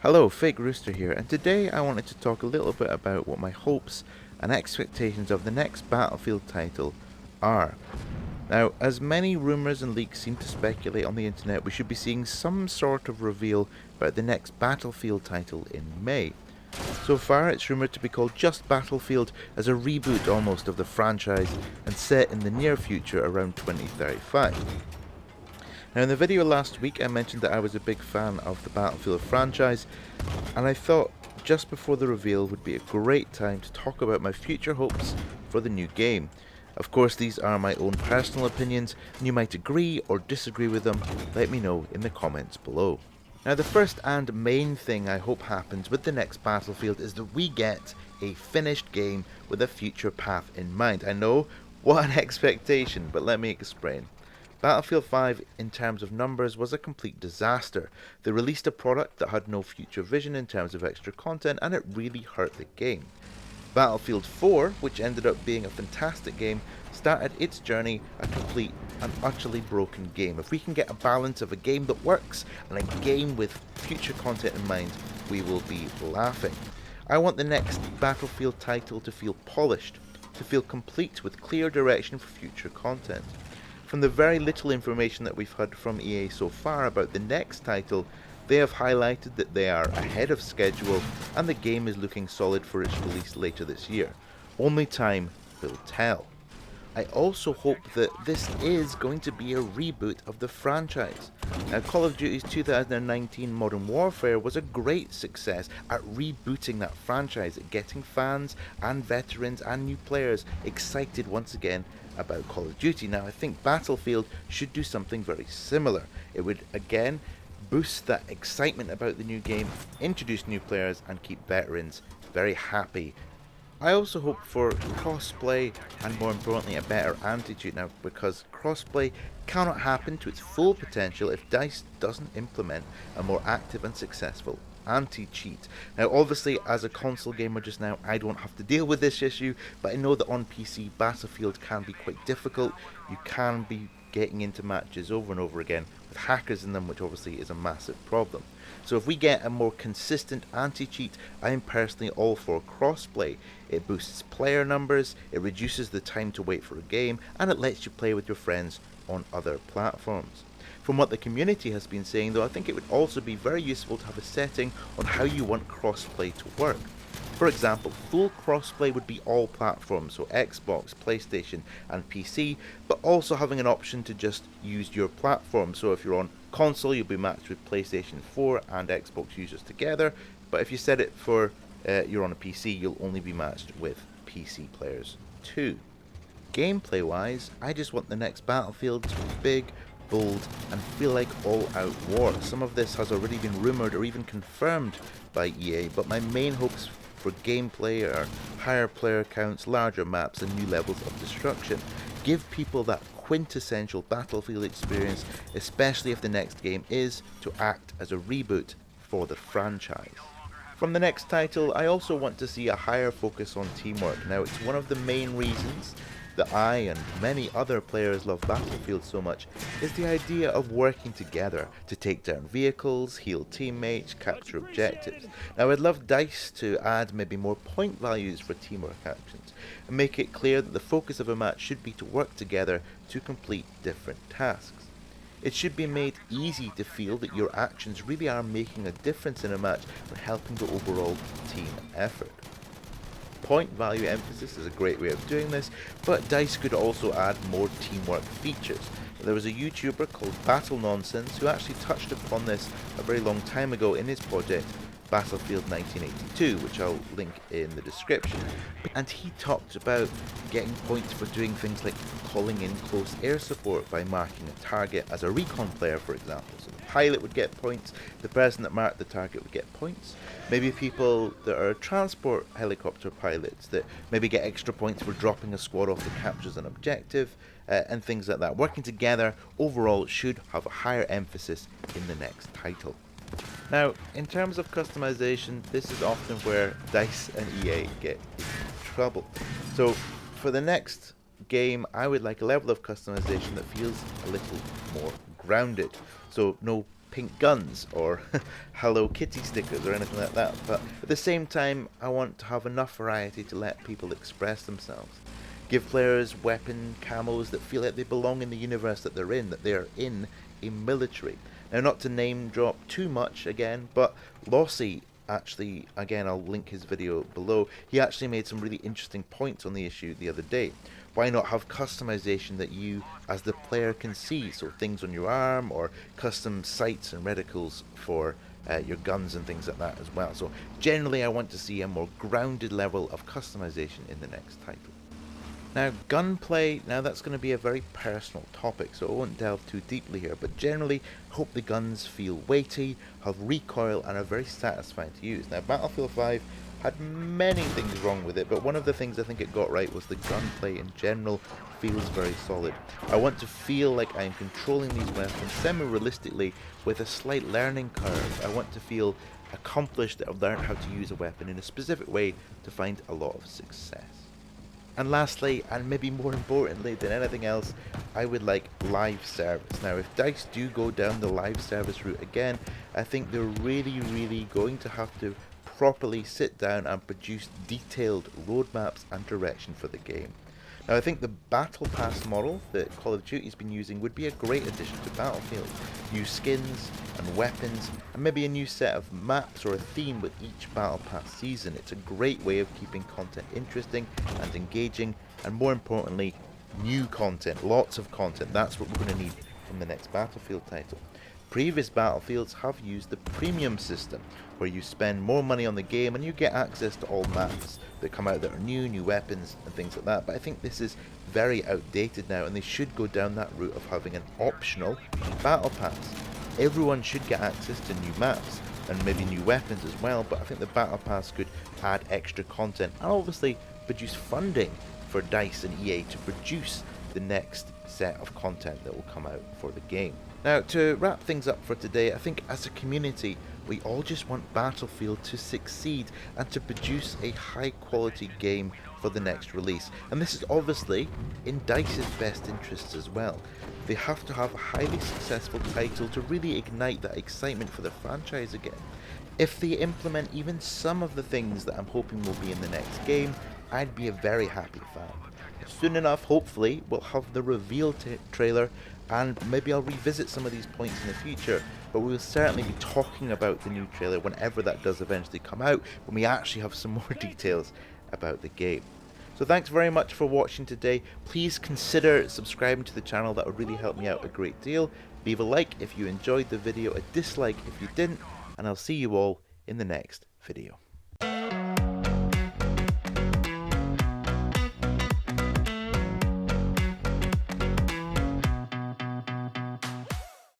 Hello, Fake Rooster here, and today I wanted to talk a little bit about what my hopes and expectations of the next Battlefield title are. Now, as many rumours and leaks seem to speculate on the internet, we should be seeing some sort of reveal about the next Battlefield title in May. So far, it's rumoured to be called just Battlefield, as a reboot almost of the franchise and set in the near future around 2035. Now, in the video last week, I mentioned that I was a big fan of the Battlefield franchise, and I thought just before the reveal would be a great time to talk about my future hopes for the new game. Of course, these are my own personal opinions, and you might agree or disagree with them. Let me know in the comments below. Now, the first and main thing I hope happens with the next Battlefield is that we get a finished game with a future path in mind. I know, what an expectation, but let me explain. Battlefield 5, in terms of numbers, was a complete disaster. They released a product that had no future vision in terms of extra content, and it really hurt the game. Battlefield 4, which ended up being a fantastic game, started its journey a complete and utterly broken game. If we can get a balance of a game that works and a game with future content in mind, we will be laughing. I want the next Battlefield title to feel polished, to feel complete with clear direction for future content. From the very little information that we've had from EA so far about the next title, they have highlighted that they are ahead of schedule and the game is looking solid for its release later this year. Only time will tell. I also hope that this is going to be a reboot of the franchise. Now, Call of Duty's 2019 Modern Warfare was a great success at rebooting that franchise, at getting fans and veterans and new players excited once again about Call of Duty. Now, I think Battlefield should do something very similar. It would again boost that excitement about the new game, introduce new players and keep veterans very happy. I also hope for crossplay and, more importantly, a better attitude now, because crossplay cannot happen to its full potential if DICE doesn't implement a more active and successful anti-cheat. Now, obviously, as a console gamer just now, I don't have to deal with this issue, but I know that on PC, Battlefield can be quite difficult. You can be getting into matches over and over again with hackers in them, which obviously is a massive problem. So if we get a more consistent anti-cheat, I am personally all for crossplay. It boosts player numbers, it reduces the time to wait for a game, and it lets you play with your friends on other platforms. From what the community has been saying though, I think it would also be very useful to have a setting on how you want crossplay to work. For example, full crossplay would be all platforms, so Xbox, PlayStation and PC, but also having an option to just use your platform. So if you're on console, you'll be matched with PlayStation 4 and Xbox users together, but if you set it for you're on a PC, you'll only be matched with PC players too. Gameplay wise, I just want the next Battlefield to be big, bold and feel like all-out war. Some of this has already been rumoured or even confirmed by EA, but my main hopes for gameplay are higher player counts, larger maps and new levels of destruction. Give people that quintessential Battlefield experience, especially if the next game is to act as a reboot for the franchise. From the next title, I also want to see a higher focus on teamwork. Now, it's one of the main reasons that I and many other players love Battlefield so much, is the idea of working together to take down vehicles, heal teammates, capture objectives. Now, I'd love DICE to add maybe more point values for teamwork actions and make it clear that the focus of a match should be to work together to complete different tasks. It should be made easy to feel that your actions really are making a difference in a match and helping the overall team effort. Point value emphasis is a great way of doing this, but DICE could also add more teamwork features. There was a YouTuber called Battle Nonsense who actually touched upon this a very long time ago in his project Battlefield 1982, which I'll link in the description. And he talked about getting points for doing things like calling in close air support by marking a target as a recon player, for example. So the pilot would get points, the person that marked the target would get points. Maybe people that are transport helicopter pilots that maybe get extra points for dropping a squad off that captures an objective, and things like that. Working together overall should have a higher emphasis in the next title. Now, in terms of customization, this is often where DICE and EA get in trouble. So, for the next game, I would like a level of customization that feels a little more grounded. So, no pink guns or Hello Kitty stickers or anything like that, but at the same time I want to have enough variety to let people express themselves. Give players weapon camos that feel like they belong in the universe that they're in, that they are in a military. Now, not to name drop too much again, but Lossy actually, again, I'll link his video below, he actually made some really interesting points on the issue the other day. Why not have customization that you, as the player, can see? So things on your arm, or custom sights and reticles for your guns and things like that as well. So generally I want to see a more grounded level of customization in the next title. Now, gunplay, now that's going to be a very personal topic, so I won't delve too deeply here, but generally, I hope the guns feel weighty, have recoil, and are very satisfying to use. Now, Battlefield 5 had many things wrong with it, but one of the things I think it got right was the gunplay in general feels very solid. I want to feel like I'm controlling these weapons semi-realistically with a slight learning curve. I want to feel accomplished that I've learned how to use a weapon in a specific way to find a lot of success. And lastly, and maybe more importantly than anything else, I would like live service. Now, if DICE do go down the live service route again, I think they're really going to have to properly sit down and produce detailed roadmaps and direction for the game. Now, I think the Battle Pass model that Call of Duty's been using would be a great addition to Battlefield. New skins and weapons, and maybe a new set of maps or a theme with each Battle Pass season. It's a great way of keeping content interesting and engaging, and more importantly, new content, lots of content. That's what we're going to need from the next Battlefield title. Previous Battlefields have used the premium system, where you spend more money on the game and you get access to all maps that come out that are new weapons and things like that. But I think this is very outdated now, and they should go down that route of having an optional Battle Pass. Everyone should get access to new maps and maybe new weapons as well, but I think the Battle Pass could add extra content and obviously produce funding for DICE and EA to produce the next set of content that will come out for the game. Now, to wrap things up for today, I think as a community, we all just want Battlefield to succeed and to produce a high quality game for the next release. And this is obviously in DICE's best interests as well. They have to have a highly successful title to really ignite that excitement for the franchise again. If they implement even some of the things that I'm hoping will be in the next game, I'd be a very happy fan. Soon enough, hopefully, we'll have the reveal trailer, and maybe I'll revisit some of these points in the future, but we'll certainly be talking about the new trailer whenever that does eventually come out, when we actually have some more details about the game. So thanks very much for watching today. Please consider subscribing to the channel, that would really help me out a great deal. Leave a like if you enjoyed the video, a dislike if you didn't, and I'll see you all in the next video.